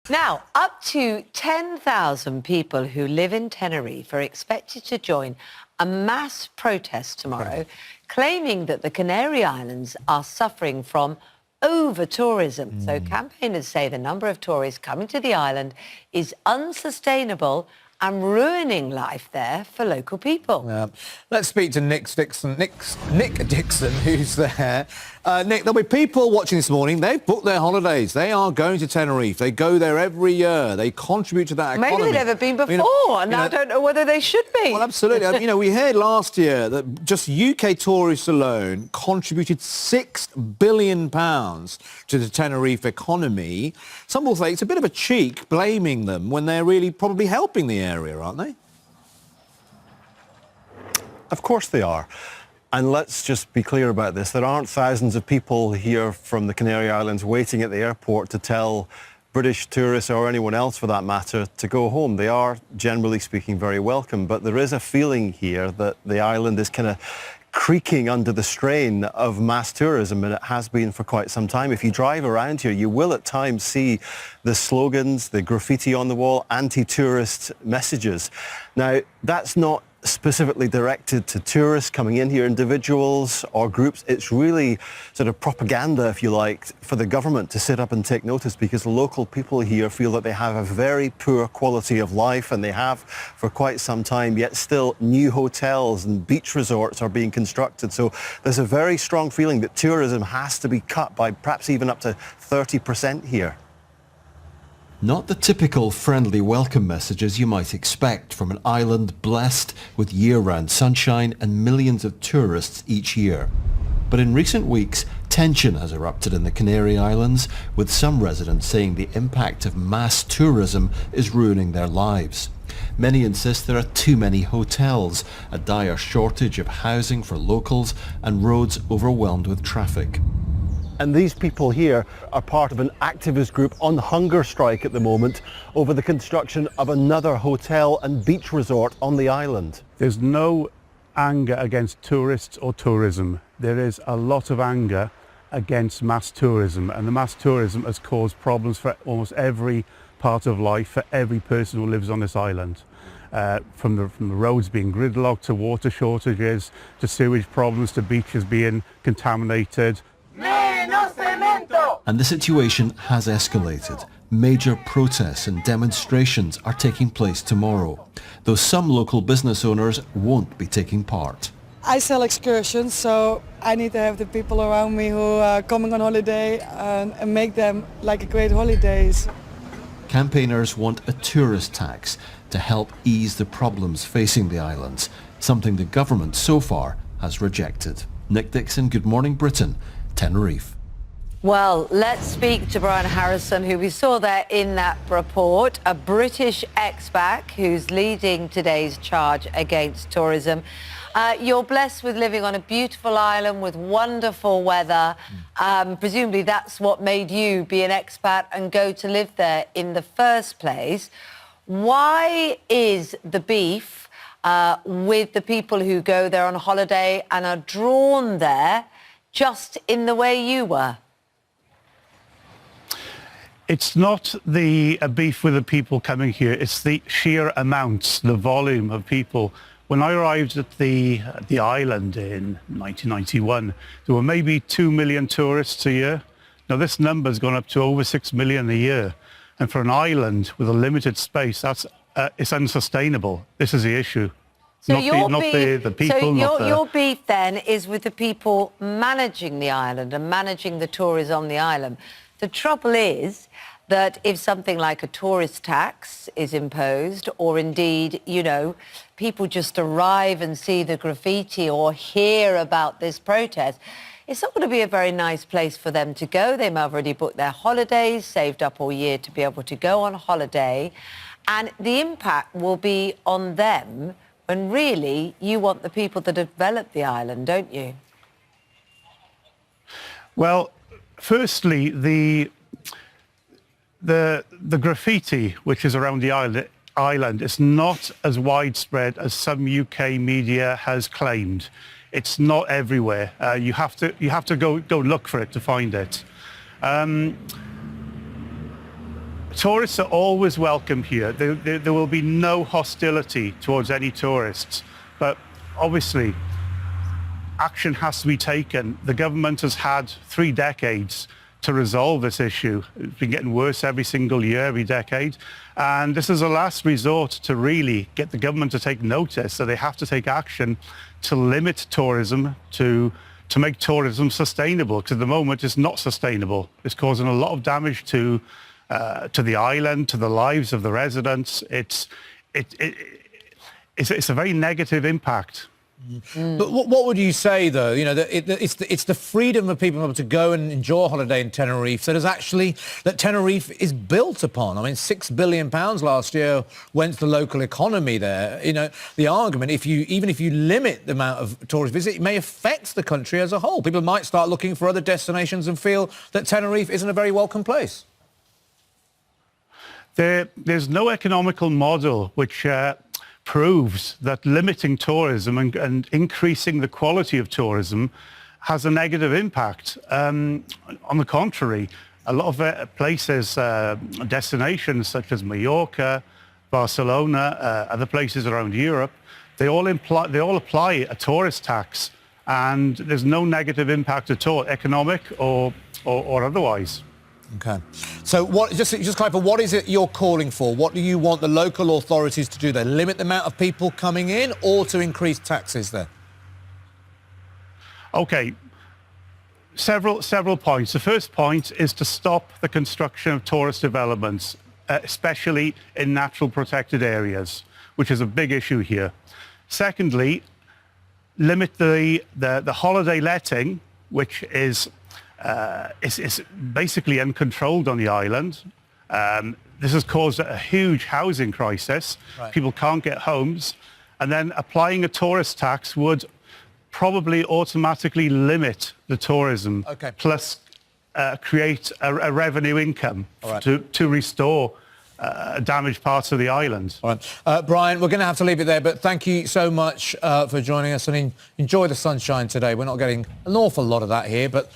Now, up to 10,000 people who live in Tenerife are expected to join a mass protest tomorrow, claiming that the Canary Islands are suffering from over-tourism. So campaigners say the number of tourists coming to the island is unsustainable and ruining life there for local people. Let's speak to Nick Dixon, who's there. Nick, there'll be people watching this morning. They've booked their holidays. They are going to Tenerife. They go there every year. They contribute to that economy. Maybe they've never been before, and I don't know whether they should be. Well, absolutely. We heard last year that just UK tourists alone contributed £6 billion to the Tenerife economy. Some will say it's a bit of a cheek blaming them when they're really probably helping the area, aren't they? Of course they are. And let's just be clear about this. There aren't thousands of people here from the Canary Islands waiting at the airport to tell British tourists or anyone else for that matter to go home. They are, generally speaking, very welcome. But there is a feeling here that the island is kind of creaking under the strain of mass tourism, and it has been for quite some time. If you drive around here, you will at times see the slogans, the graffiti on the wall, anti-tourist messages. Now, that's not specifically directed to tourists coming in here, individuals or groups. It's really sort of propaganda, if you like, for the government to sit up and take notice, because local people here feel that they have a very poor quality of life, and they have for quite some time, yet still new hotels and beach resorts are being constructed. So there's a very strong feeling that tourism has to be cut by perhaps even up to 30% here. Not the typical friendly welcome messages you might expect from an island blessed with year-round sunshine and millions of tourists each year. But in recent weeks, tension has erupted in the Canary Islands, with some residents saying the impact of mass tourism is ruining their lives. Many insist there are too many hotels, a dire shortage of housing for locals, and roads overwhelmed with traffic. And these people here are part of an activist group on hunger strike at the moment over the construction of another hotel and beach resort on the island. There's no anger against tourists or tourism. There is a lot of anger against mass tourism, and the mass tourism has caused problems for almost every part of life for every person who lives on this island. From the roads being gridlocked, to water shortages, to sewage problems, to beaches being contaminated. And the situation has escalated. Major protests and demonstrations are taking place tomorrow, though some local business owners won't be taking part. I sell excursions, so I need to have the people around me who are coming on holiday and make them like a great holidays. Campaigners want a tourist tax to help ease the problems facing the islands, something the government so far has rejected. Nick Dixon, Good Morning Britain, Tenerife. Well, let's speak to Brian Harrison, who we saw there in that report, a British expat who's leading today's charge against tourism. You're blessed with living on a beautiful island with wonderful weather. Presumably that's what made you be an expat and go to live there in the first place. Why is the beef with the people who go there on holiday and are drawn there just in the way you were? It's not the beef with the people coming here, it's the sheer amounts, the volume of people. When I arrived at the island in 1991, there were maybe 2 million tourists a year. Now this number's gone up to over 6 million a year. And for an island with a limited space, it's unsustainable. This is the issue. So your beef then is with the people managing the island and managing the tourists on the island. The trouble is that if something like a tourist tax is imposed, or indeed, people just arrive and see the graffiti or hear about this protest, it's not going to be a very nice place for them to go. They may have already booked their holidays, saved up all year to be able to go on holiday, and the impact will be on them when really you want the people to develop the island, don't you? Well, firstly, the graffiti which is around the island is not as widespread as some UK media has claimed. It's not everywhere. You have to go look for it to find it. Tourists are always welcome here. There will be no hostility towards any tourists. But obviously, action has to be taken. The government has had 3 decades to resolve this issue. It's been getting worse every single year, every decade. And this is a last resort to really get the government to take notice. So they have to take action to limit tourism, to make tourism sustainable. Because at the moment, it's not sustainable. It's causing a lot of damage to the island, to the lives of the residents. It's a very negative impact. But what would you say, though? You know, it's the freedom of people to go and enjoy a holiday in Tenerife that Tenerife is built upon. I mean, £6 billion last year went to the local economy there. You know, the argument, even if you limit the amount of tourist visits, it may affect the country as a whole. People might start looking for other destinations and feel that Tenerife isn't a very welcome place. There's no economical model which proves that limiting tourism and increasing the quality of tourism has a negative impact. On the contrary, a lot of places, destinations such as Mallorca, Barcelona, other places around Europe, they all apply a tourist tax, and there's no negative impact at all, economic or otherwise. Okay. So just clarify, what is it you're calling for? What do you want the local authorities to do there? Limit the amount of people coming in or to increase taxes there? Okay. Several points. The first point is to stop the construction of tourist developments, especially in natural protected areas, which is a big issue here. Secondly, limit the holiday letting, which is basically uncontrolled on the island. This has caused a huge housing crisis. Right. People can't get homes. And then applying a tourist tax would probably automatically limit the tourism, okay, plus create a revenue income, right, to restore damaged parts of the island. All right. Brian, we're going to have to leave it there, but thank you so much for joining us, and enjoy the sunshine today. We're not getting an awful lot of that here, but